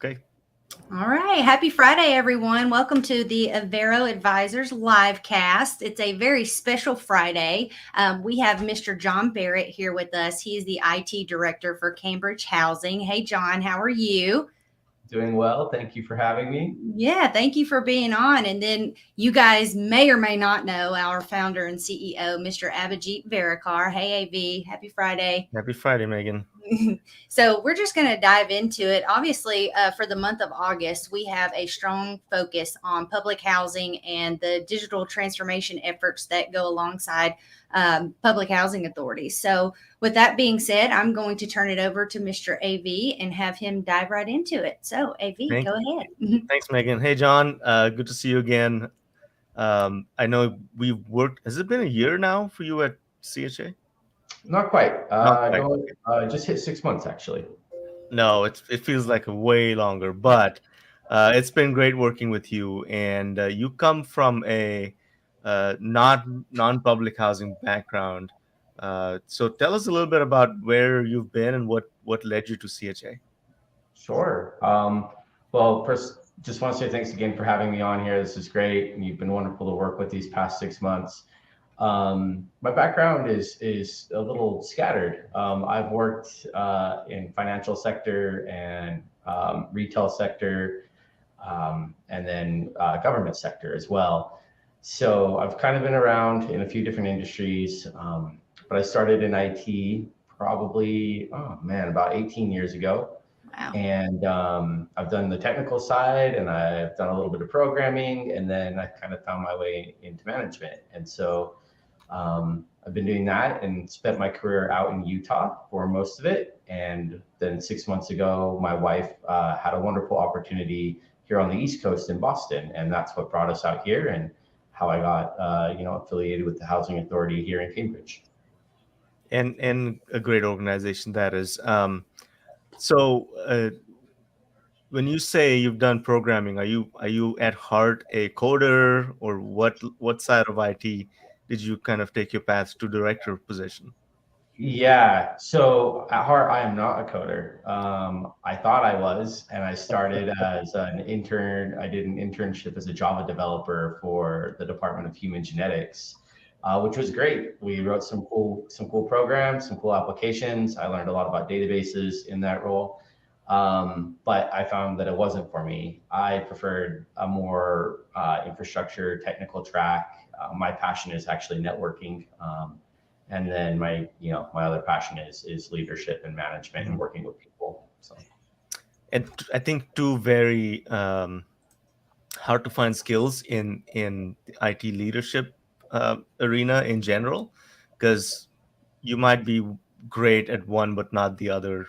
Okay. All right. Happy Friday, everyone. Welcome to the Avero Advisors live cast. It's a very special Friday. We have Mr. John Barrett here with us. He is the IT director for Cambridge Housing. Hey, John, how are you? Doing well. Thank you for having me. Yeah, thank you for being on. And then you guys may or may not know our founder and CEO, Mr. Abhijit Varakar. Hey, AV. Happy Friday. Happy Friday, Megan. So we're just going to dive into it. Obviously, for the month of August, we have a strong focus on public housing and the digital transformation efforts that go alongside public housing authorities. So with that being said, I'm going to turn it over to Mr. AV and have him dive right into it. So AV, Thank, go ahead. Thanks, Megan. Hey, John. Good to see you again. I know we've worked. Has it been a year now for you at CHA? Not quite. Not quite. Going. Just hit 6 months actually. No, it feels like a way longer, but it's been great working with you. And you come from a not non-public housing background. So tell us a little bit about where you've been and what led you to CHA. Sure. Well, first, just want to say thanks again for having me on here. This is great, and you've been wonderful to work with these past 6 months. My background is a little scattered. I've worked in financial sector and retail sector, and then government sector as well. So I've kind of been around in a few different industries, but I started in IT probably, oh man, about 18 years ago. Wow. And I've done the technical side and I've done a little bit of programming, and then I kind of found my way into management. And so I've been doing that and spent my career out in Utah for most of it. And then 6 months ago, my wife had a wonderful opportunity here on the East Coast in Boston, and that's what brought us out here and how I got affiliated with the Housing Authority here in Cambridge. And a great organization that is. So when you say you've done programming, are you at heart a coder, or what side of IT did you kind of take your path to director position? Yeah, so at heart, I am not a coder. I thought I was, and I started as an intern. I did an internship as a Java developer for the Department of Human Genetics, which was great. We wrote some cool programs, some cool applications. I learned a lot about databases in that role, but I found that it wasn't for me. I preferred a more infrastructure technical track. My passion is actually networking. And then my other passion is leadership and management and Mhm. working with people. So And I think two very hard to find skills in the IT leadership arena in general, because you might be great at one but not the other,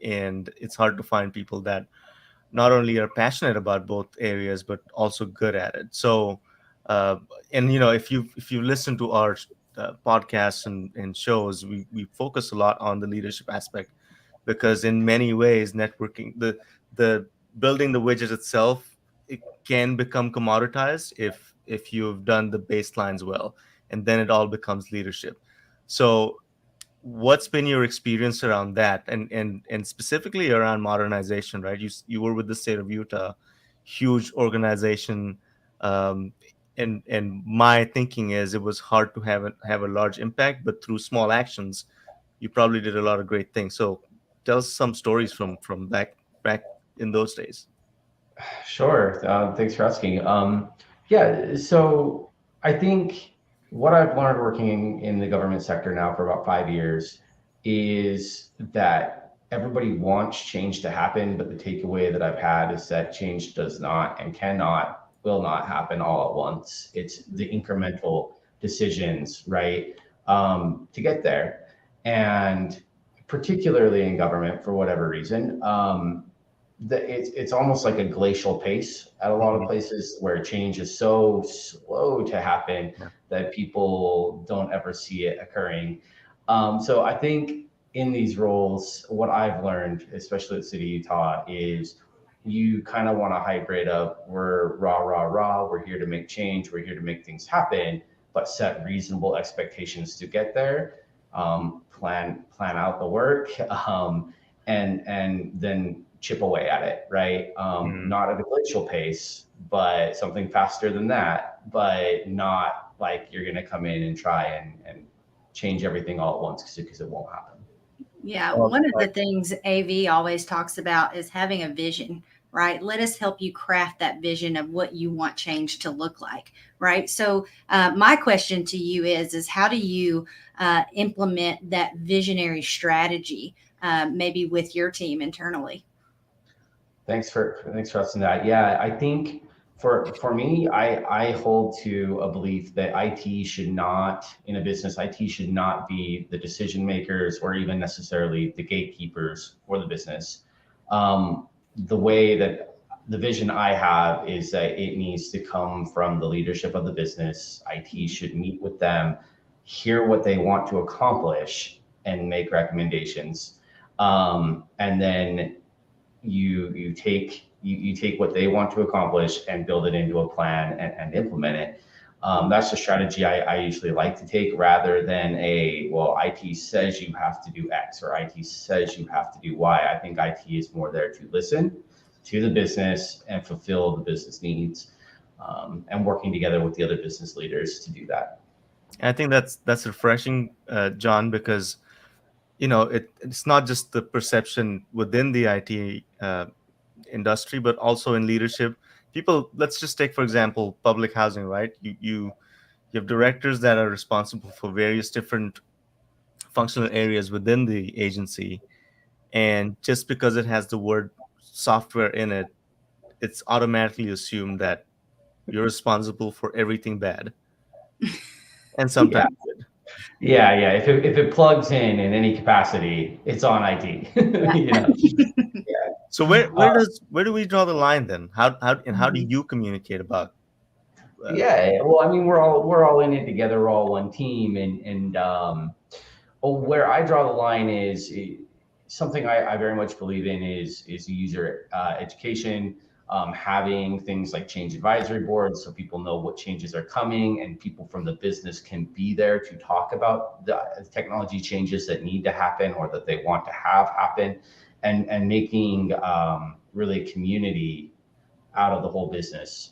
and it's hard to find people that not only are passionate about both areas but also good at it. So uh, and if you listen to our podcasts and shows, we focus a lot on the leadership aspect, because in many ways networking, the building the widget itself, it can become commoditized if you've done the baselines well, and then it all becomes leadership. So what's been your experience around that, and specifically around modernization, right? You were with the state of Utah, huge organization. um, and my thinking is it was hard to have a large impact, but through small actions you probably did a lot of great things. So tell us some stories from back in those days. sure. Thanks for asking. Yeah, so I think what I've learned working in the government sector now for about 5 years is that everybody wants change to happen, but the takeaway that I've had is that change does not and cannot, will not happen all at once. It's the incremental decisions, right, to get there. And particularly in government, for whatever reason, it's almost like a glacial pace at a lot of Mhm. places where change is so slow to happen Yeah. that people don't ever see it occurring. So I think in these roles, what I've learned, especially at City Utah, is you kind of want a hybrid of we're rah rah rah, we're here to make change, we're here to make things happen, but set reasonable expectations to get there. Plan out the work, and then chip away at it, right? Not at a glacial pace, but something faster than that, but not like you're going to come in and try and change everything all at once because it won't happen. Yeah, one of the things AV always talks about is having a vision, right? Let us help you craft that vision of what you want change to look like, right? So, my question to you is how do you implement that visionary strategy, maybe with your team internally? Thanks for asking that. Yeah, I think for me, I hold to a belief that IT should not, in a business, IT should not be the decision makers or even necessarily the gatekeepers for the business. The way that the vision I have is that it needs to come from the leadership of the business. IT should meet with them, hear what they want to accomplish, and make recommendations. And then you take what they want to accomplish and build it into a plan and implement it. That's the strategy I usually like to take, rather than well, IT says you have to do X or IT says you have to do Y. I think IT is more there to listen to the business and fulfill the business needs, and working together with the other business leaders to do that. I think that's refreshing, John, because it's not just the perception within the IT industry, but also in leadership. People, let's just take for example public housing, right? You have directors that are responsible for various different functional areas within the agency, and just because it has the word software in it, it's automatically assumed that you're responsible for everything bad and Yeah, sometimes good. yeah. If it plugs in any capacity, it's on IT. You know. Yeah. So where do we draw the line then? How do you communicate about Yeah, well, I mean, we're all in it together. We're all one team, where I draw the line is something I very much believe in is user education, having things like change advisory boards so people know what changes are coming, and people from the business can be there to talk about the technology changes that need to happen or that they want to have happen, and making really community out of the whole business.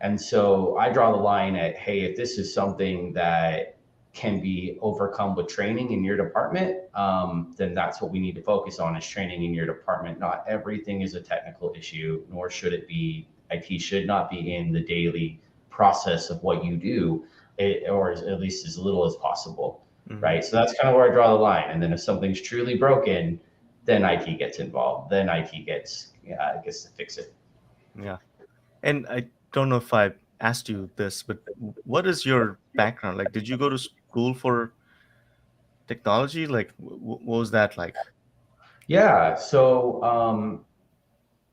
And so I draw the line at, hey, if this is something that can be overcome with training in your department, then that's what we need to focus on, is training in your department. Not everything is a technical issue, nor should it be. IT should not be in the daily process of what you do, or at least as little as possible, right? So that's kind of where I draw the line. And then if something's truly broken, then IT gets involved. Then IT gets to fix it. Yeah. And I don't know if I asked you this, but what is your background? Like, did you go to school for technology? Like, what was that like? Yeah. So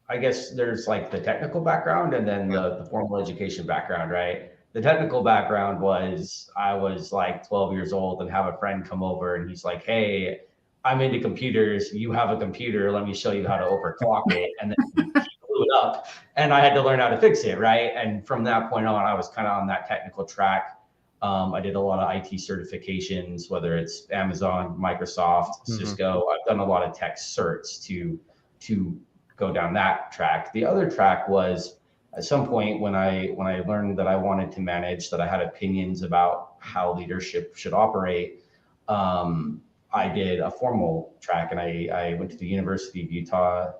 I guess there's like the technical background and then Yeah. the formal education background, right? The technical background was I was like 12 years old and have a friend come over and he's like, hey, I'm into computers. You have a computer. Let me show you how to overclock it. And then he blew it up and I had to learn how to fix it, right? And from that point on, I was kind of on that technical track. I did a lot of IT certifications, whether it's Amazon, Microsoft, Cisco. I've done a lot of tech certs to go down that track. The other track was at some point when I learned that I wanted to manage, that I had opinions about how leadership should operate. I did a formal track, and I went to the University of Utah,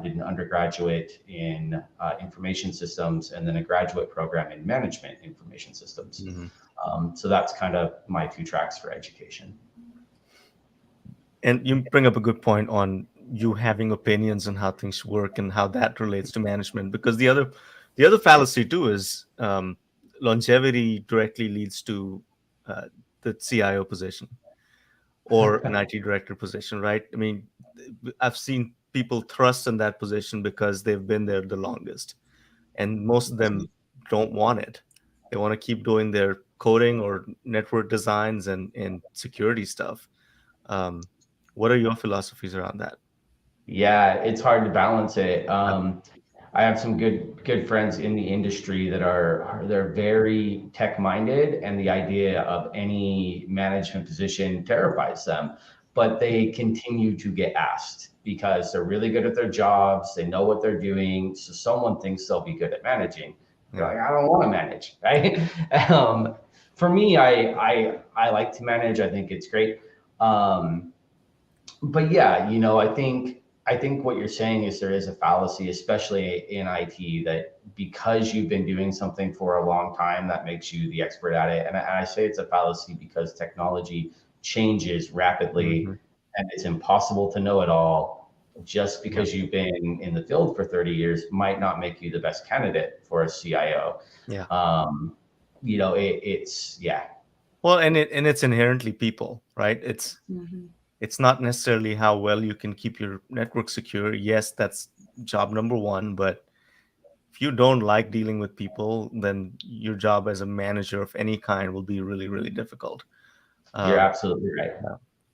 did an undergraduate in information systems, and then a graduate program in management information systems. So that's kind of my two tracks for education. And you bring up a good point on you having opinions on how things work and how that relates to management. Because the other fallacy too is longevity directly leads to the CIO position or an IT director position, right? I mean, I've seen people thrust in that position because they've been there the longest, and most of them don't want it. They want to keep doing their coding or network designs and security stuff. Um, what are your philosophies around that? Yeah, it's hard to balance it. I have some good friends in the industry that they're very tech minded, and the idea of any management position terrifies them, but they continue to get asked. because they're really good at their jobs. They know what they're doing. So someone thinks they'll be good at managing. You're like, I don't want to manage, right? For me, I like to manage. I think it's great. But yeah, I think what you're saying is there is a fallacy, especially in IT, that because you've been doing something for a long time, that makes you the expert at it. And I say it's a fallacy because technology changes rapidly, and it's impossible to know it all. Just because you've been in the field for 30 years might not make you the best candidate for a CIO. Yeah. It's Well, and it's inherently people, right? It's not necessarily how well you can keep your network secure. Yes, that's job number one, but if you don't like dealing with people, then your job as a manager of any kind will be really, really difficult. You're Um, absolutely right.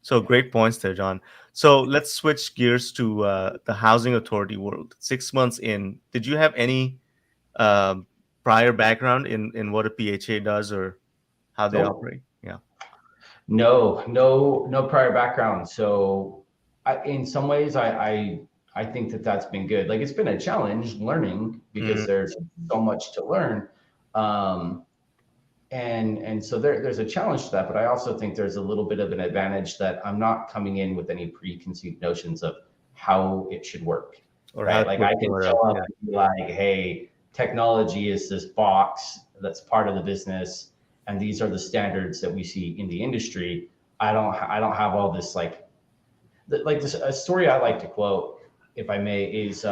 so great points there, John. So let's switch gears to the housing authority world. 6 months in, did you have any um, prior background in what a PHA does or how they Nope. operate? Yeah. No prior background. So in some ways, I think that that's been good. Like it's been a challenge learning because there's so much to learn. And so there's a challenge to that, but I also think there's a little bit of an advantage that I'm not coming in with any preconceived notions of how it should work, Or how right? it Like works I can somewhere show else. up Yeah. and be like, hey, technology is this box that's part of the business, and these are the standards that we see in the industry. I don't have all this like this. A story I like to quote, if I may, Please.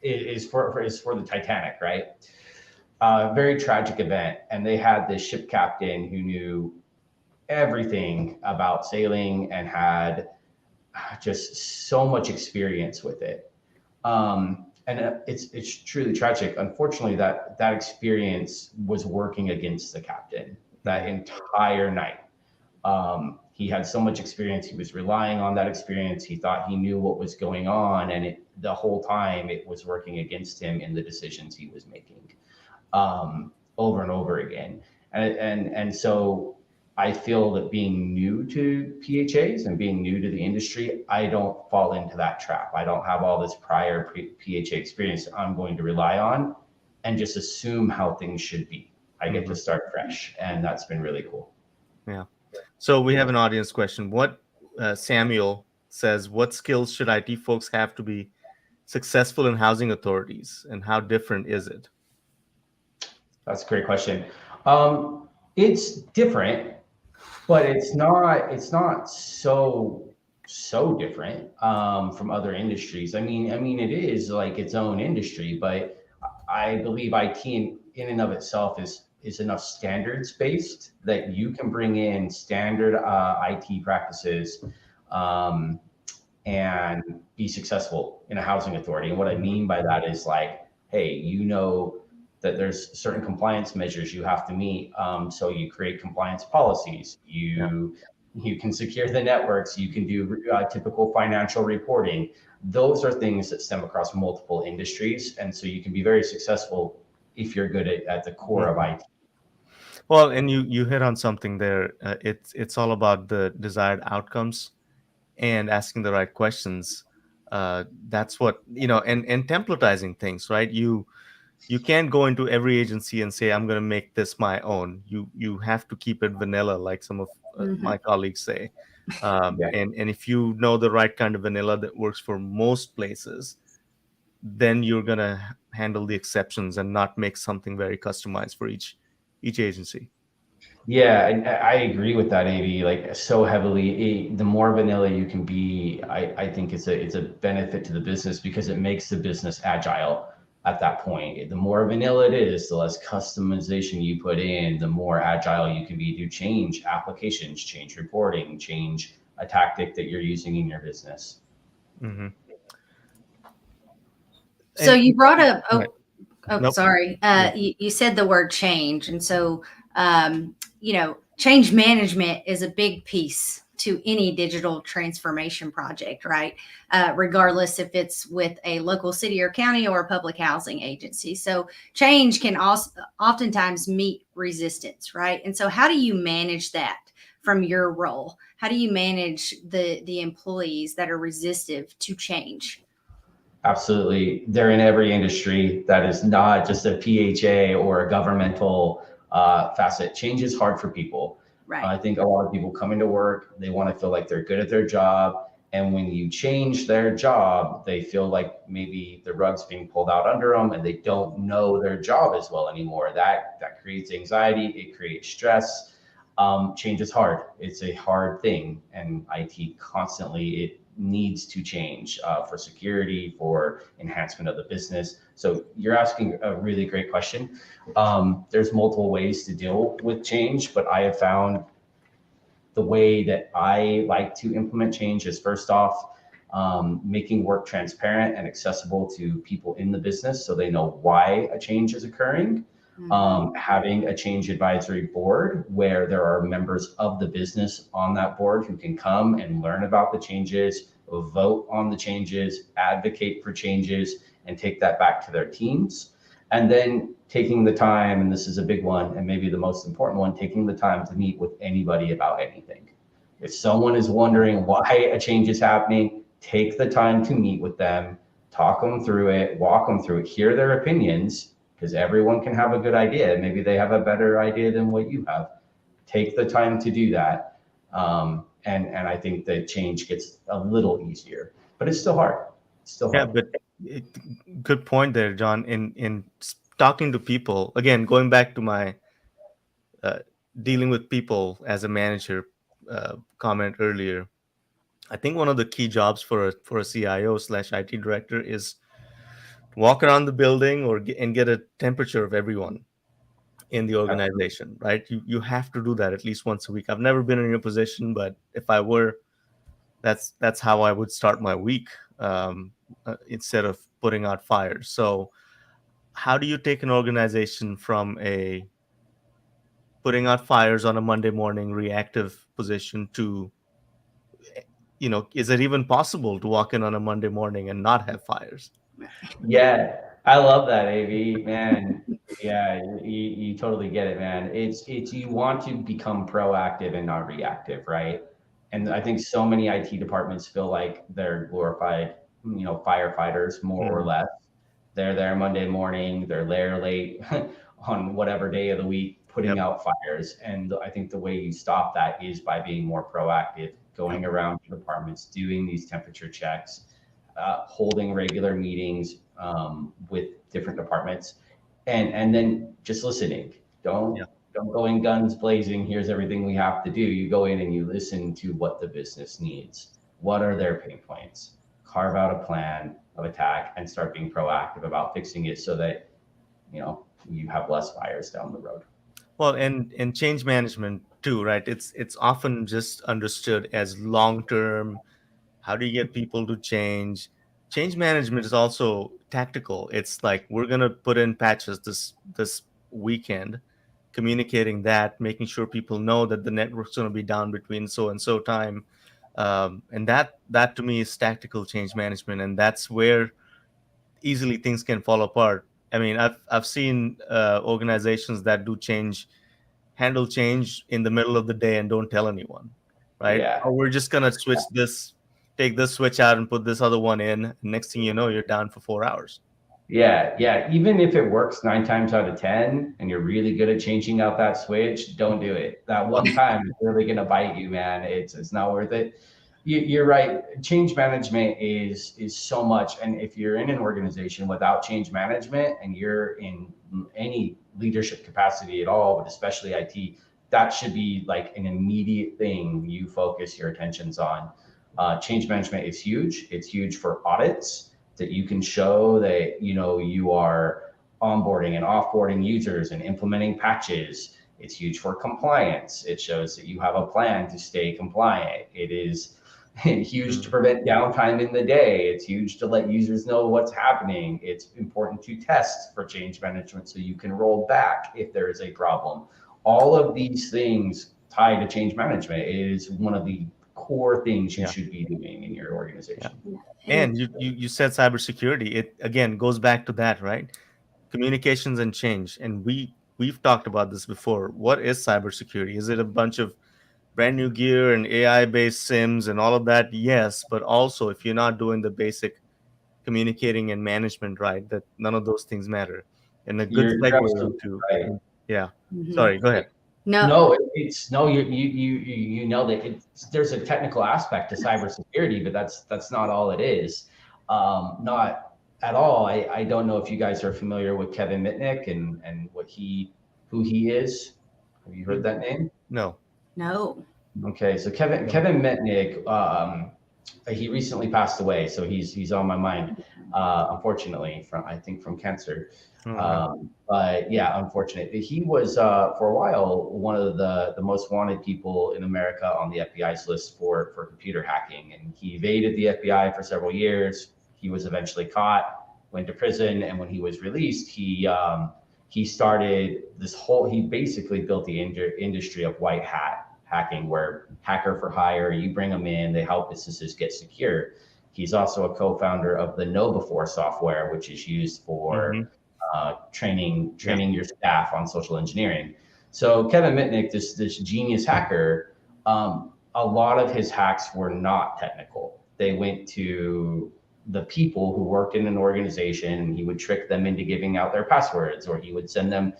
is for the Titanic, right? Very tragic event, and they had this ship captain who knew everything about sailing and had just so much experience with it. And it's truly tragic. Unfortunately, that experience was working against the captain that entire night. He had so much experience. He was relying on that experience. He thought he knew what was going on, and the whole time it was working against him in the decisions he was making, over and over again. And so I feel that being new to PHAs and being new to the industry, I don't fall into that trap. I don't have all this prior PHA experience I'm going to rely on and just assume how things should be. I get to start fresh, and that's been really cool. Yeah. So we have an audience question. What Samuel says, what skills should IT folks have to be successful in housing authorities, and how different is it? That's a great question. It's different, but it's not so different from other industries. I mean, it is like its own industry, but I believe IT in and of itself is enough standards based that you can bring in standard IT practices um, and be successful in a housing authority. And what I mean by that is like, hey, that there's certain compliance measures you have to meet. So you create compliance policies. You can secure the networks. You can do typical financial reporting. Those are things that stem across multiple industries, and so you can be very successful if you're good at the core of IT. Well, and you hit on something there. It's all about the desired outcomes and asking the right questions. That's what, and templatizing things, right? You can't go into every agency and say, I'm going to make this my own. You have to keep it vanilla, like some of my colleagues say. Yeah. And if you know the right kind of vanilla that works for most places, then you're going to handle the exceptions and not make something very customized for each agency. Yeah, and I agree with that, AV. Like so heavily, the more vanilla you can be, I think it's a benefit to the business because it makes the business agile at that point. The more vanilla it is, the less customization you put in, the more agile you can be to change applications, change reporting, change a tactic that you're using in your business. Mm-hmm. So you brought up, Nope. sorry. You said the word change. And so, change management is a big piece to any digital transformation project, right? Regardless if it's with a local city or county or a public housing agency. So change can also oftentimes meet resistance, right? And so how do you manage that from your role? How do you manage the employees that are resistive to change? Absolutely. They're in every industry that is not just a PHA or a governmental facet. Change is hard for people. Right. I think a lot of people come into work, they want to feel like they're good at their job. And when you change their job, they feel like maybe the rug's being pulled out under them and they don't know their job as well anymore. That creates anxiety, it creates stress. Change is hard. It's a hard thing. And IT constantly, it needs to change for security, for enhancement of the business. So you're asking a really great question. There's multiple ways to deal with change, but I have found the way that I like to implement change is first off, making work transparent and accessible to people in the business so they know why a change is occurring. Having a change advisory board where there are members of the business on that board who can come and learn about the changes, vote on the changes, advocate for changes, and take that back to their teams. And then taking the time, and this is a big one, and maybe the most important one, taking the time to meet with anybody about anything. If someone is wondering why a change is happening, take the time to meet with them, talk them through it, walk them through it, hear their opinions, because everyone can have a good idea. Maybe they have a better idea than what you have. Take the time to do that. And I think that change gets a little easier, but it's still hard. It's still Yeah, hard. but good point there, John. In talking to people, again, going back to my uh, dealing with people as a manager comment earlier, I think one of the key jobs for a CIO slash IT director is walk around the building and get a temperature of everyone in the organization, right? You have to do that at least once a week. I've never been in your position, but if I were, that's how I would start my week, instead of putting out fires. So how do you take an organization from a putting out fires on a Monday morning reactive position to, is it even possible to walk in on a Monday morning and not have fires? Yeah, I love that, AV, man. Yeah, you totally get it, man. It's you want to become proactive and not reactive, right? And I think so many IT departments feel like they're glorified, firefighters more or Mm, less. They're there Monday morning, they're there late on whatever day of the week, putting yep. out fires. And I think the way you stop that is by being more proactive, Yep. going around to departments, doing these temperature checks, holding regular meetings with different departments, and then just listening. Don't Yeah. don't go in guns blazing. Here's everything we have to do. You go in and you listen to what the business needs. What are their pain points? Carve out a plan of attack and start being proactive about fixing it so that you have less fires down the road. Well, and change management too, right? It's often just understood as long term. How do you get people to change? Change management is also tactical. It's like we're gonna put in patches this weekend, communicating that, making sure people know that the network's gonna be down between so and so time, and that to me is tactical change management, and that's where easily things can fall apart. I mean, I've seen organizations that do handle change in the middle of the day and don't tell anyone, right? Yeah. Or we're just gonna take this switch out and put this other one in. Next thing you know, you're down for 4 hours. Yeah, yeah. Even if it works 9 times out of 10 and you're really good at changing out that switch, don't do it. That one time is really gonna bite you, man. It's not worth it. You're right. Change management is so much. And if you're in an organization without change management and you're in any leadership capacity at all, but especially IT, that should be like an immediate thing you focus your attentions on. Change management is huge. It's huge for audits that you can show that you are onboarding and offboarding users and implementing patches. It's huge for compliance. It shows that you have a plan to stay compliant. It is huge to Mm, prevent downtime in the day. It's huge to let users know what's happening. It's important to test for change management so you can roll back if there is a problem. All of these things tied to change management is one of the core things you yeah, should be doing in your yeah. organization. And you said cybersecurity. It again goes back to that, right? Communications and change. And we've talked about this before. What is cybersecurity? Is it a bunch of brand new gear and AI based sims and all of that, yes, but also if you're not doing the basic communicating and management right, that none of those things matter. And a good You're segue absolutely into, right. yeah, Mhm. sorry, go ahead. No, No, it's no, you know that it's there's a technical aspect to cybersecurity, but that's not all it is. Not at all. I don't know if you guys are familiar with Kevin Mitnick and who he is. Have you heard that name? No. no. Okay, so Kevin Mitnick, he recently passed away, so he's on my mind, unfortunately, from I think from cancer. Oh, wow. But yeah, unfortunate. He was for a while one of the most wanted people in America on the FBI's list for computer hacking, and he evaded the FBI for several years. He was eventually caught, went to prison, and when he was released, he started this whole. He basically built the industry of white hat hacking, where hacker for hire, you bring them in, they help businesses get secure. He's also a co-founder of the KnowBe4 software, which is used Hmm. for training Yeah. your staff on social engineering. So Kevin Mitnick, this genius hacker, a lot of his hacks were not technical. They went to the people who worked in an organization, and he would trick them into giving out their passwords, or he would send them,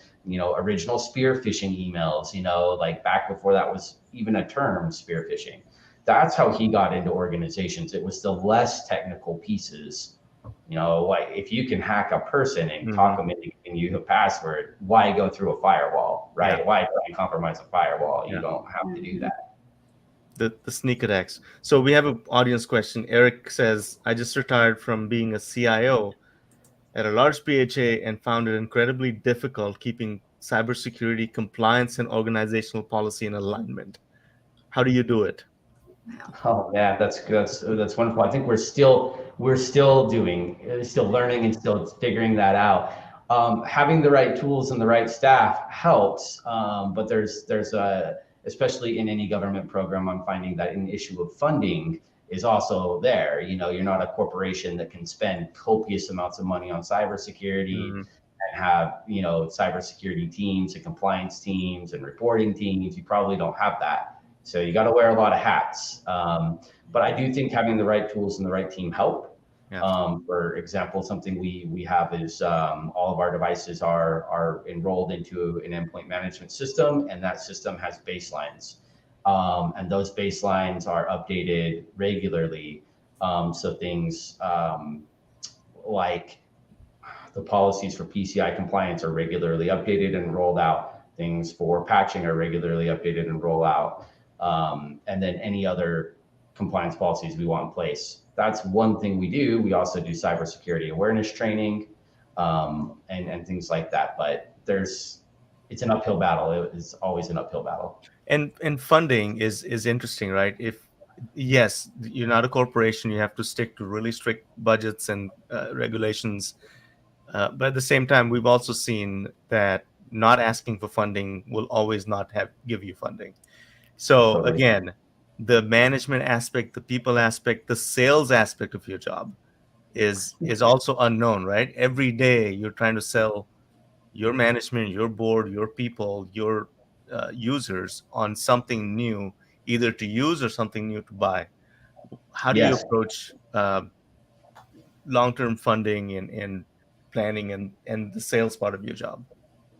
original spear phishing emails, like back before that was even a term, spear phishing. That's how he got into organizations. It was the less technical pieces. Like if you can hack a person and Hmm. talk them into giving you a password, why go through a firewall, Yeah. right? Why try and compromise a firewall? You Yeah. don't have to do Mhm. that. The sneak attacks. So we have an audience question. Eric says, I just retired from being a CIO at a large PHA and found it incredibly difficult keeping cybersecurity compliance and organizational policy in alignment. How do you do it? Wow. Oh yeah, that's wonderful. I think we're still still learning and still figuring that out. Having the right tools and the right staff helps, but there's a especially in any government program, I'm finding that an issue of funding is also there. You're not a corporation that can spend copious amounts of money on cybersecurity Hmm. and have cybersecurity teams and compliance teams and reporting teams. You probably don't have that, so you got to wear a lot of hats. But I do think having the right tools and the right team help. Yeah. For example, something we have is all of our devices are enrolled into an endpoint management system, and that system has baselines, and those baselines are updated regularly. So things like the policies for PCI compliance are regularly updated and rolled out. Things for patching are regularly updated and roll out. And then any other compliance policies we want in place. That's one thing we do. We also do cybersecurity awareness training, and things like that. But it's an uphill battle. It's always an uphill battle. And funding is interesting, right? If yes, you're not a corporation, you have to stick to really strict budgets and regulations. But at the same time, we've also seen that not asking for funding will always not have give you funding. So Totally. again, the management aspect, the people aspect, the sales aspect of your job is also unknown, right? Every day you're trying to sell your management, your board, your people, your users on something new, either to use or something new to buy. How do you Yes. approach long-term funding and planning and the sales part of your job?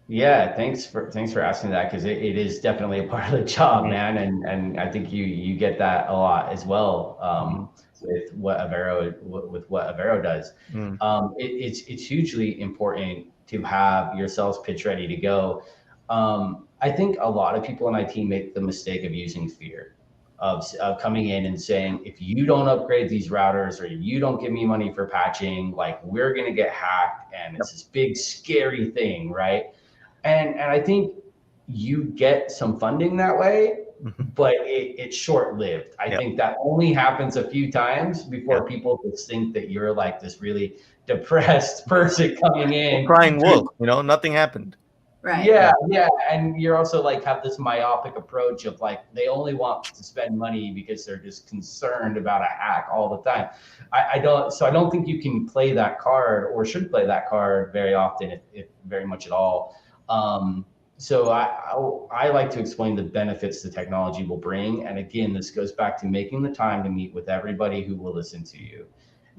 Yeah, thanks for asking that, because it is definitely a part of the job, Mhm. man, and I think you get that a lot as well, Mhm. with what Avero does. Mhm. It's hugely important to have your sales pitch ready to go. I think a lot of people in IT make the mistake of using fear, of coming in and saying, if you don't upgrade these routers or you don't give me money for patching, like we're gonna get hacked, and Yep. it's this big scary thing, right? And I think you get some funding that way, Mhm. but it's short lived. I Yep. think that only happens a few times Yep. before people just think that you're like this really depressed person coming Or in. crying wolf, nothing happened. Right. Yeah, Yeah. yeah. And you're also like have this myopic approach of like they only want to spend money because they're just concerned about a hack all the time. I don't think you can play that card or should play that card very often, if very much at all. So I like to explain the benefits the technology will bring. And again, this goes back to making the time to meet with everybody who will listen to you.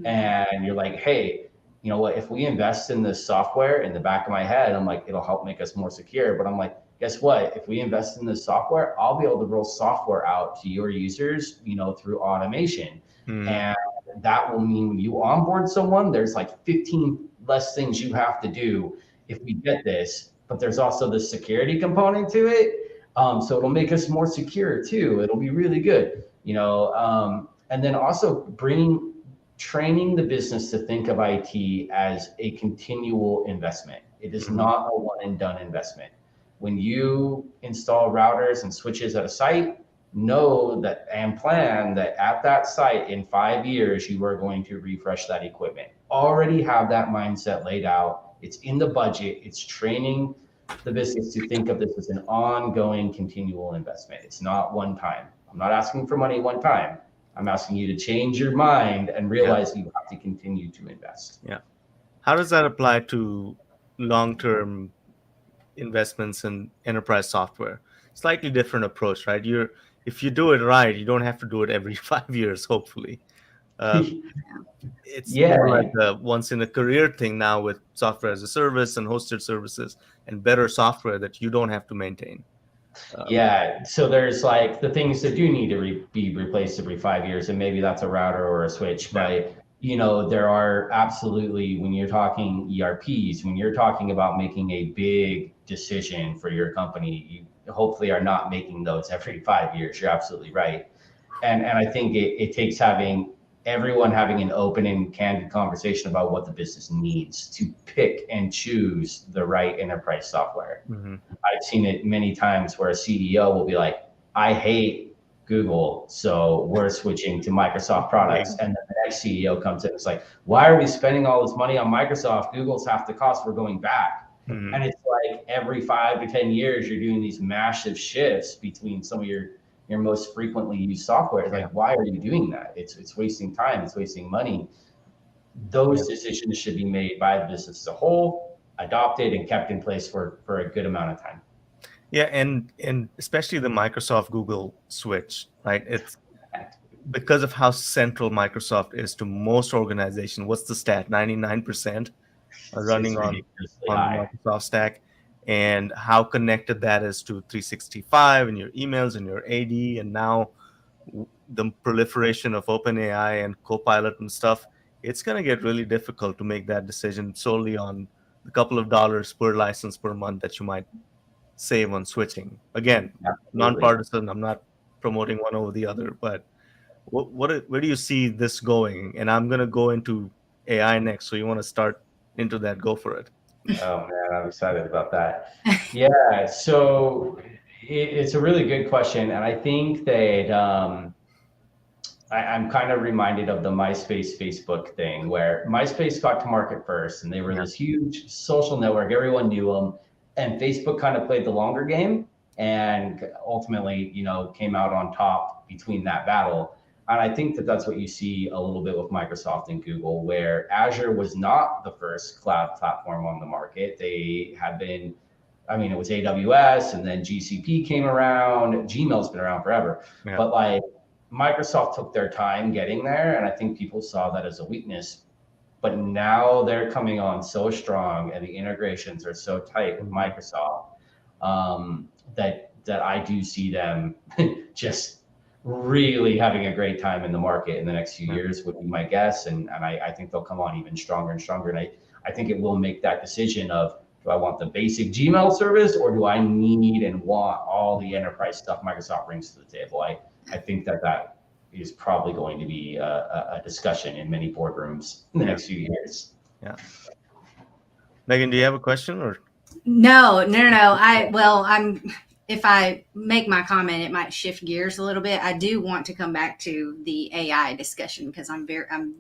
And you're like, hey, you know what, if we invest in this software, in the back of my head, I'm like, it'll help make us more secure. But I'm like, guess what? If we invest in this software, I'll be able to roll software out to your users, through automation. And that will mean when you onboard someone, there's like 15 less things you have to do if we get this. But there's also the security component to it. So it'll make us more secure too. It'll be really good, and then also training the business to think of IT as a continual investment. It is not a one and done investment. When you install routers and switches at a site, know that and plan that at that site in 5 years, you are going to refresh that equipment. Already have that mindset laid out. It's in the budget. It's training the business to think of this as an ongoing, continual investment. It's not one time. I'm not asking for money one time. I'm asking you to change your mind and realize you have to continue to invest. Yeah. How does that apply to long-term investments in enterprise software? Slightly different approach, right? If you do it right, you don't have to do it every 5 years, hopefully. It's more like a once in a career thing now with software as a service and hosted services and better software that you don't have to maintain. So there's like the things that do need to be replaced every 5 years, and maybe that's a router or a switch. But there are absolutely, when you're talking ERPs, when you're talking about making a big decision for your company, you hopefully are not making those every 5 years. You're absolutely right. And I think it takes everyone having an open and candid conversation about what the business needs to pick and choose the right enterprise software. I've seen it many times where a CEO will be like, I hate Google, so we're switching to Microsoft products. And then the next CEO comes in and it's like, why are we spending all this money on Microsoft? Google's half the cost, we're going back. And it's like every 5 to 10 years, you're doing these massive shifts between some of your most frequently used software. It's like, why are you doing that? It's wasting time, it's wasting money. Those decisions should be made by the business as a whole, adopted and kept in place for a good amount of time. Yeah, and especially the Microsoft Google switch, right? It's because of how central Microsoft is to most organizations. What's the stat? 99% are running on the Microsoft stack, and how connected that is to 365 and your emails and your AD, and now the proliferation of OpenAI and Copilot and stuff. It's going to get really difficult to make that decision solely on a couple of dollars per license per month that you might save on switching. Again, nonpartisan. I'm not promoting one over the other, but where do you see this going? And I'm going to go into AI next. So you want to start into that? Go for it. Oh man, I'm excited about that. Yeah, so it's a really good question, and I think that I'm kind of reminded of the MySpace Facebook thing, where MySpace got to market first, and they were this huge social network. Everyone knew them, and Facebook kind of played the longer game, and ultimately, came out on top between that battle. And I think that that's what you see a little bit with Microsoft and Google, where Azure was not the first cloud platform on the market. They had been, it was AWS, and then GCP came around. Gmail's been around forever. Yeah. But like Microsoft took their time getting there, and I think people saw that as a weakness. But now they're coming on so strong, and the integrations are so tight with Microsoft that I do see them just really having a great time in the market in the next few years would be my guess. And I think they'll come on even stronger and stronger. And I think it will make that decision of, do I want the basic Gmail service, or do I need and want all the enterprise stuff Microsoft brings to the table? I think that is probably going to be a discussion in many boardrooms in the next few years. Yeah. Megan, do you have a question or? No. If I make my comment, it might shift gears a little bit. I do want to come back to the AI discussion because I'm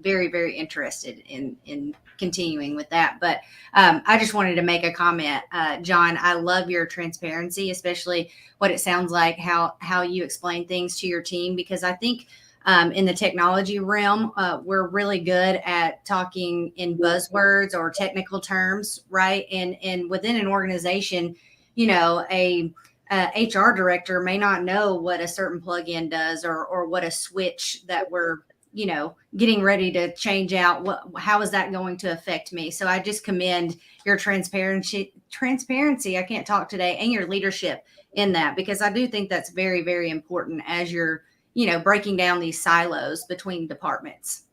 very, very interested in continuing with that. But I just wanted to make a comment, John. I love your transparency, especially what it sounds like, how you explain things to your team, because I think in the technology realm, we're really good at talking in buzzwords or technical terms, right? And within an organization, a HR director may not know what a certain plugin does, or what a switch that we're getting ready to change out, how is that going to affect me. So I just commend your transparency, I can't talk today, and your leadership in that, because I do think that's very, very important as you're breaking down these silos between departments.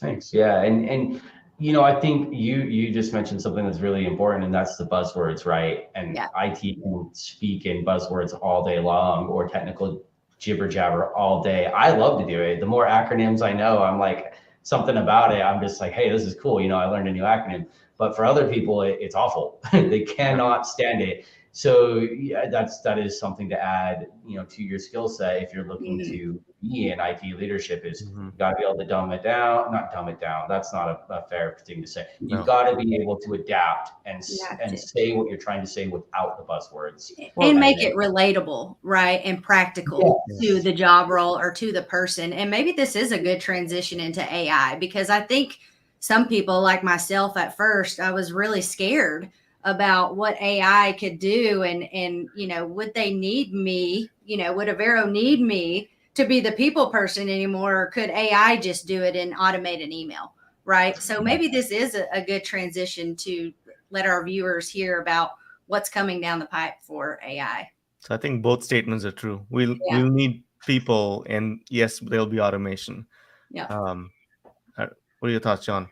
Thanks. Yeah, and I think you just mentioned something that's really important, and that's the buzzwords, right? And Yeah. IT can speak in buzzwords all day long, or technical jibber jabber all day. I love to do it. The more acronyms I know, I'm like, something about it, I'm just like, hey, this is cool. I learned a new acronym. But for other people, it's awful. They cannot stand it. So yeah, that is something to add, to your skill set if you're looking to be in IT leadership. Is you got to be able to dumb it down, not dumb it down. That's not a fair thing to say. You've got to be able to adapt and say what you're trying to say without the buzzwords, and make it relatable, right, and practical to the job role or to the person. And maybe this is a good transition into AI, because I think some people, like myself, at first, I was really scared about what AI could do, and would they need me? Would Avero need me to be the people person anymore, or could AI just do it and automate an email, right? So maybe this is a good transition to let our viewers hear about what's coming down the pipe for AI. So I think both statements are true. We'll need people, and yes, there'll be automation. Yeah. What are your thoughts, John?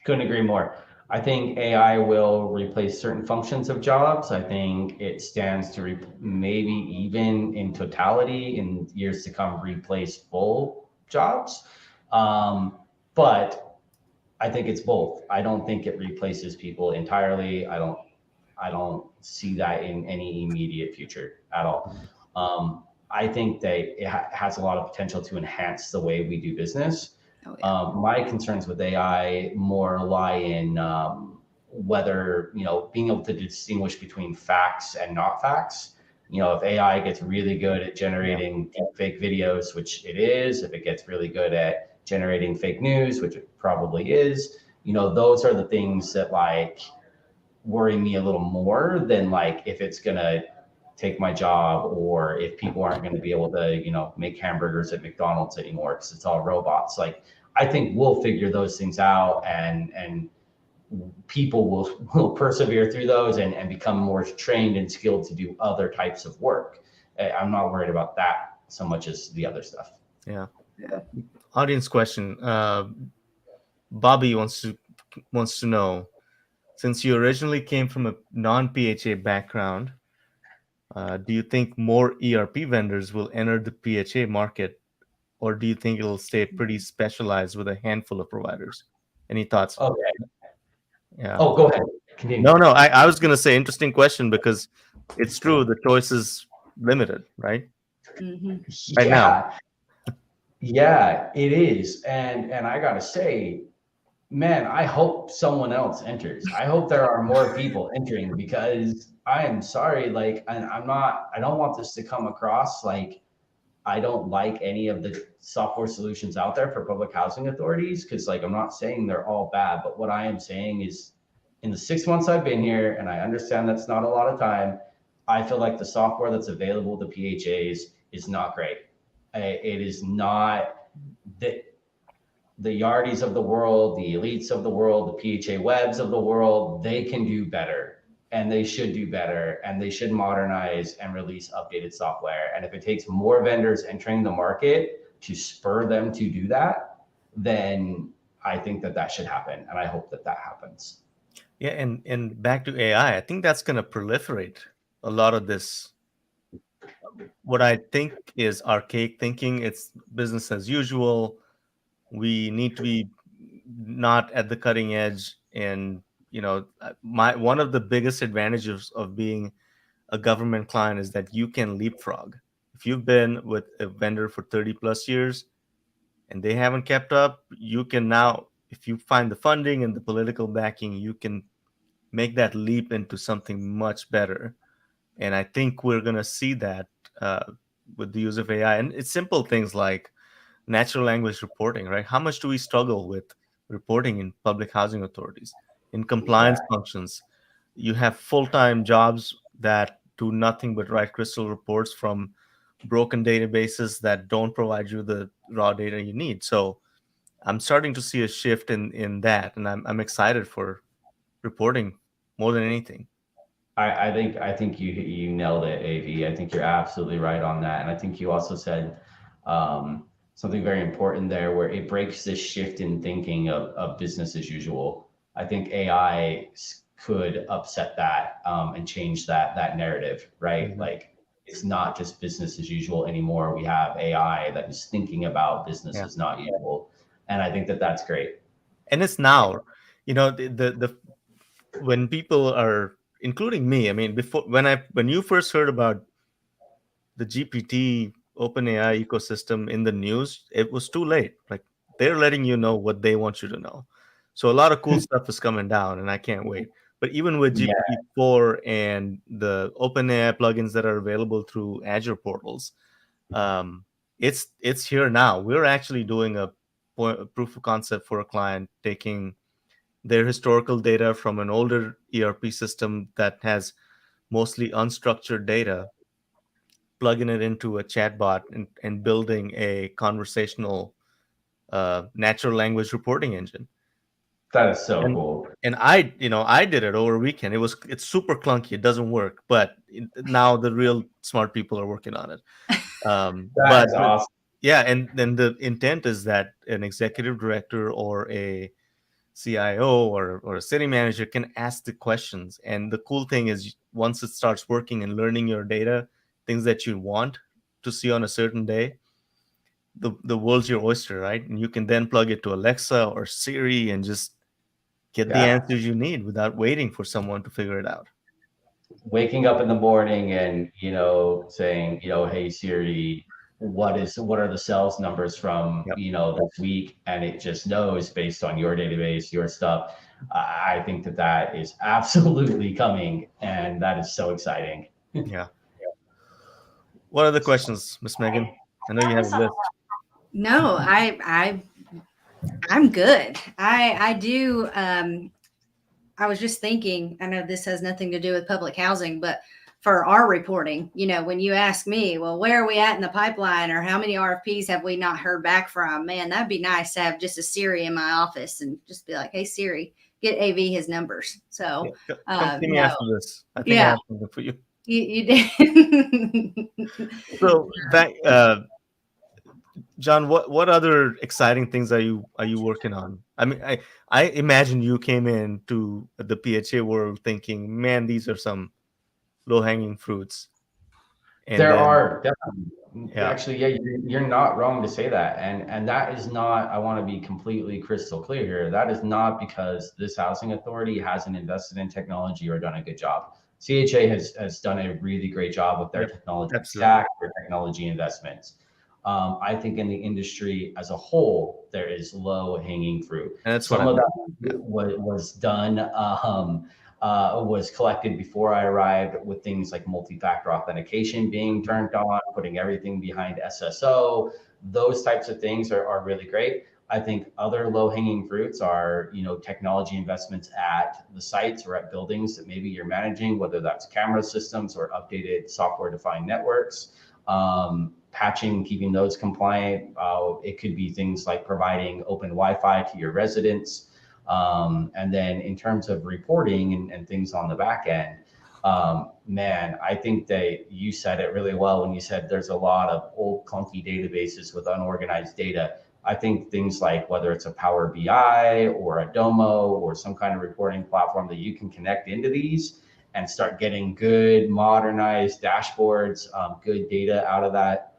Couldn't agree more. I think AI will replace certain functions of jobs. I think it stands to maybe even in totality in years to come replace full jobs. But I think it's both. I don't think it replaces people entirely. I don't see that in any immediate future at all. I think that it has a lot of potential to enhance the way we do business. My concerns with AI more lie in whether, being able to distinguish between facts and not facts. If AI gets really good at generating fake videos, which it is, if it gets really good at generating fake news, which it probably is, those are the things that worry me a little more than if it's going to take my job, or if people aren't going to be able to, make hamburgers at McDonald's anymore because it's all robots. I think we'll figure those things out, and people will persevere through those and become more trained and skilled to do other types of work. I'm not worried about that so much as the other stuff. Yeah. Audience question. Bobby wants to know, since you originally came from a non-PHA background, do you think more ERP vendors will enter the PHA market, or do you think it'll stay pretty specialized with a handful of providers? Any thoughts? Okay. Yeah. Oh, go ahead. Continue. No, I was going to say interesting question, because it's true, the choice is limited, right? Right now. Yeah, it is. And I got to say, man, I hope someone else enters. I hope there are more people entering, because I am sorry, and I don't want this to come across like I don't like any of the software solutions out there for public housing authorities, because I'm not saying they're all bad, but what I am saying is, in the 6 months I've been here, and I understand that's not a lot of time, I feel like the software that's available to PHAs is not great. It is not the Yardies of the world, the elites of the world, the PHA webs of the world. They can do better, and they should do better, and they should modernize and release updated software. And if it takes more vendors entering the market to spur them to do that, then I think that should happen, and I hope that happens. Yeah, and back to AI, I think that's going to proliferate a lot of this. What I think is archaic thinking. It's business as usual. We need to be not at the cutting edge. And one of the biggest advantages of being a government client is that you can leapfrog. If you've been with a vendor for 30 plus years and they haven't kept up, you can now, if you find the funding and the political backing, you can make that leap into something much better. And I think we're going to see that with the use of AI. And it's simple things like natural language reporting, right? How much do we struggle with reporting in public housing authorities, in compliance functions? you have full-time jobs that do nothing but write crystal reports from broken databases that don't provide you the raw data you need. So I'm starting to see a shift in that, and I'm excited for reporting more than anything. I think you nailed it, AV. I think you're absolutely right on that. And I think you also said something very important there where it breaks this shift in thinking of business as usual. I think AI could upset that and change that narrative, right? Mhm. Like it's not just business as usual anymore. We have AI that is thinking about business Yeah, as not usual. And I think that that's great. and it's now, the when people are, including me. I mean, before when you first heard about the GPT OpenAI ecosystem in the news, it was too late. Like they're letting you know what they want you to know. So a lot of cool stuff is coming down, and I can't wait. But even with Yeah, GPT-4 and the OpenAI plugins that are available through Azure portals, um, it's here now. We're actually doing a proof of concept for a client, taking their historical data from an older ERP system that has mostly unstructured data, plugging it into a chatbot, and building a conversational natural language reporting engine. that is so And cool. I did it over a weekend. It's super clunky. It doesn't work, but now the real smart people are working on it. That But is awesome. yeah, and then the intent is that an executive director or a CIO or a city manager can ask the questions. And the cool thing is, once it starts working and learning your data, things that you want to see on a certain day, the world's your oyster, right? And you can then plug it to Alexa or Siri and just get the Yeah. answers you need without waiting for someone to figure it out. Waking up in the morning and saying, hey Siri, what are the sales numbers from Yep. this week, and it just knows based on your database, your stuff. I think that is absolutely coming, and that is so exciting. Yeah. What other questions, Miss Megan? I know you have a list. No, I'm good. I do. I was just thinking, I know this has nothing to do with public housing, but for our reporting, when you ask me, well, where are we at in the pipeline, or how many RFPs have we not heard back from? Man, that'd be nice to have just a Siri in my office and just be like, hey, Siri, get AV his numbers. Yeah. So, Come see me no, after this. I think I yeah, have something for you. you did. So back, John, what other exciting things are you working on? I mean, I imagine you came into the PHA world thinking, man, these are some low hanging fruits, and There then are definitely, yeah, actually, yeah, you're not wrong to say that, and that is not. I want to be completely crystal clear here. That is not because this housing authority hasn't invested in technology or done a good job. CHA has done a really great job with their yep, technology absolutely, stack, their technology investments. I think in the industry as a whole, there is low hanging fruit. and that's what I Some of meant. that Yeah, was done. Was collected before I arrived with things like multi-factor authentication being mhm. turned on, putting everything behind SSO. Those types of things are really great. I think other low-hanging fruits are, technology investments at the sites or at buildings that maybe you're managing, whether that's camera systems or updated software-defined networks. Patching, keeping those compliant. It could be things like providing open Wi-Fi to your residents. And then in terms of reporting and things on the back end, man, I think that you said it really well when you said there's a lot of old clunky databases with unorganized data. I think things like whether it's a Power BI or a Domo or some kind of reporting platform that you can connect into these and start getting good modernized dashboards, good data out of that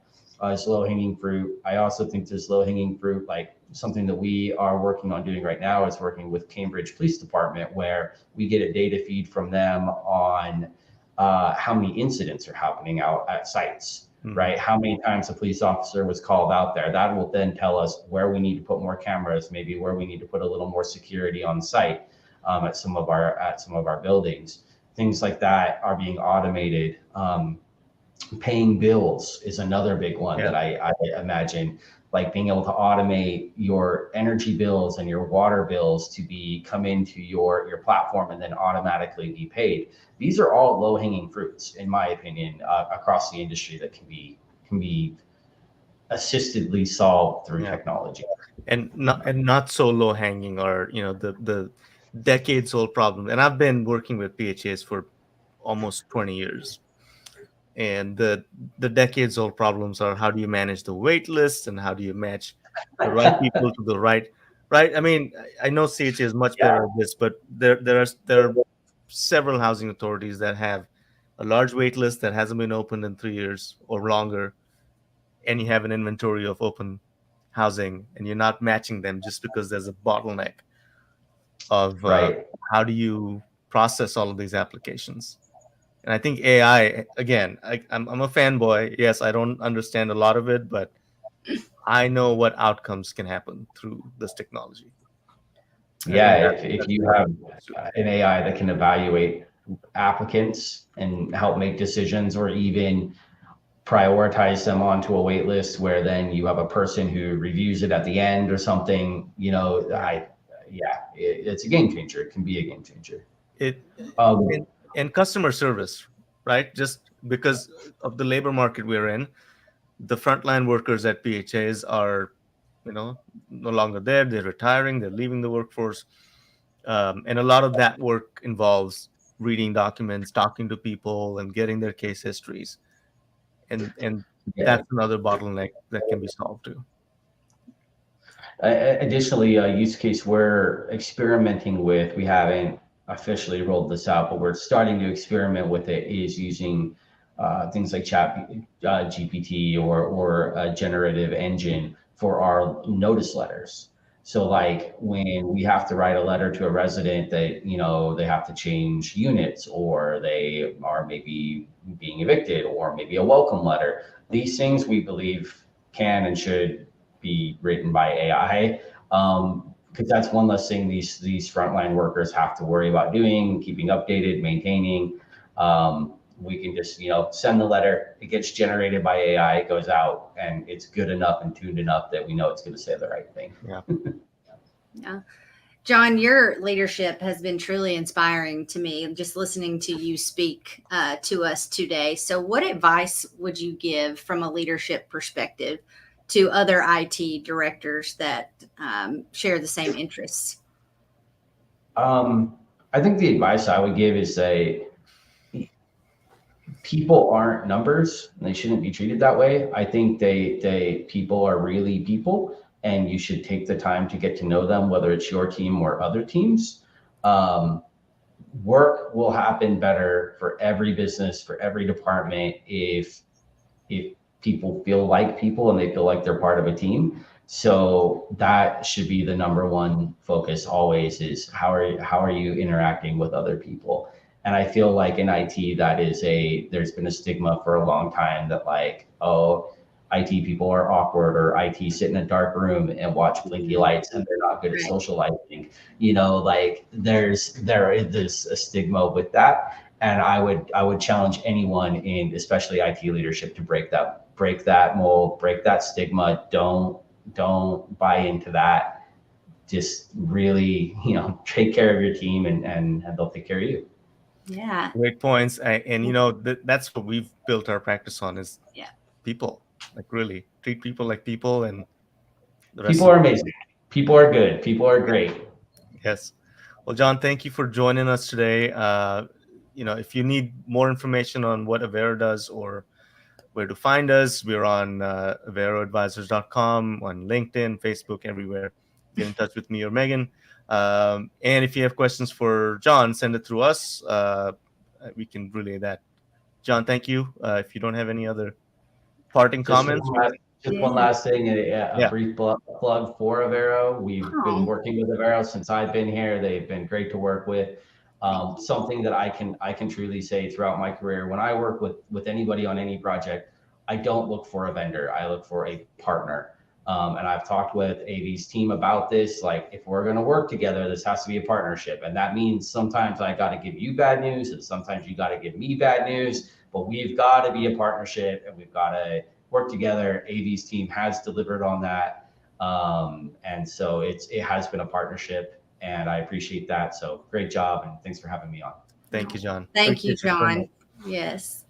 is low hanging fruit. I also think there's low hanging fruit, like something that we are working on doing right now is working with Cambridge Police Department, where we get a data feed from them on how many incidents are happening out at sites, Mhm. right? How many times a police officer was called out there. That will then tell us where we need to put more cameras, maybe where we need to put a little more security on site at some of our buildings. Things like that are being automated. Paying bills is another big one Yeah, that I imagine. like being able to automate your energy bills and your water bills to come into your platform and then automatically be paid. These are all low hanging fruits, in my opinion, across the industry that can be assistedly solved through technology. And not so low hanging, or the decades old problem. And I've been working with PHAs for almost 20 years, and the decades old problems are, how do you manage the wait list, and how do you match the right people to the right. I mean, I know CHA is much better at this, but there are several housing authorities that have a large wait list that hasn't been opened in 3 years or longer, and you have an inventory of open housing, and you're not matching them just because there's a bottleneck of Right. how do you process all of these applications. And I think AI, again, I'm a fanboy. Yes, I don't understand a lot of it, but I know what outcomes can happen through this technology. I Yeah, think if that's you what have I'm into. an AI that can evaluate applicants and help make decisions, or even prioritize them onto a wait list, where then you have a person who reviews it at the end or something, it's a game changer. It can be a game changer. It Um, and customer service, right? Just because of the labor market we're in, the frontline workers at PHAs are, no longer there. They're retiring. They're leaving the workforce, and a lot of that work involves reading documents, talking to people, and getting their case histories. And yeah. that's another bottleneck that can be solved too. Additionally, a use case we're experimenting with, we haven't officially rolled this out, but we're starting to experiment with it, is using things like chat GPT or a generative engine for our notice letters. So like when we have to write a letter to a resident that, they have to change units, or they are maybe being evicted, or maybe a welcome letter, these things we believe can and should be written by AI. Because that's one less thing these frontline workers have to worry about doing, keeping updated, maintaining. We can just send the letter, it gets generated by AI, it goes out, and it's good enough and tuned enough that we know it's going to say the right thing. Yeah. Yeah. John, your leadership has been truly inspiring to me, just listening to you speak to us today. So what advice would you give from a leadership perspective to other IT directors that share the same interests? I think the advice I would give is, say, people aren't numbers, and they shouldn't be treated that way. I think people are really people, and you should take the time to get to know them, whether it's your team or other teams. Work will happen better for every business, for every department, if people feel like people and they feel like they're part of a team. So that should be the number one focus always, is how are you interacting with other people? And I feel like in IT, there's been a stigma for a long time that, like, oh, IT people are awkward, or IT sit in a dark room and watch blinky lights and they're not good at Right. socializing. Like there is this a stigma with that. And I would challenge anyone, in especially IT leadership, to break that mold, break that stigma. Don't buy into that. Just really, take care of your team, and they'll take care of you. Yeah. Great points. And that's what we've built our practice on, is people. Like, really treat people like people, and the rest People of are amazing. People are good. People are great. yes. Well, John, thank you for joining us today. If you need more information on what Avero does, or where to find us, we're on averoadvisors.com, on LinkedIn, Facebook, everywhere. Get in touch with me or Megan. And if you have questions for John, send it through us. We can relay that. John, thank you. If you don't have any other parting Just comments, one last thing, a yeah. brief plug for Avero. We've been Oh, working with Avero since I've been here. They've been great to work with. Something that I can truly say throughout my career, when I work with anybody on any project, I don't look for a vendor. I look for a partner. And I've talked with AV's team about this. Like, if we're going to work together, this has to be a partnership. And that means sometimes I got to give you bad news, and sometimes you got to give me bad news, but we've got to be a partnership, and we're worked together. AV's team has delivered on that. And so it has been a partnership, and I appreciate that. So great job, and thanks for having me on. Thank you, John. Thank you, Appreciate you so much. John. Yes.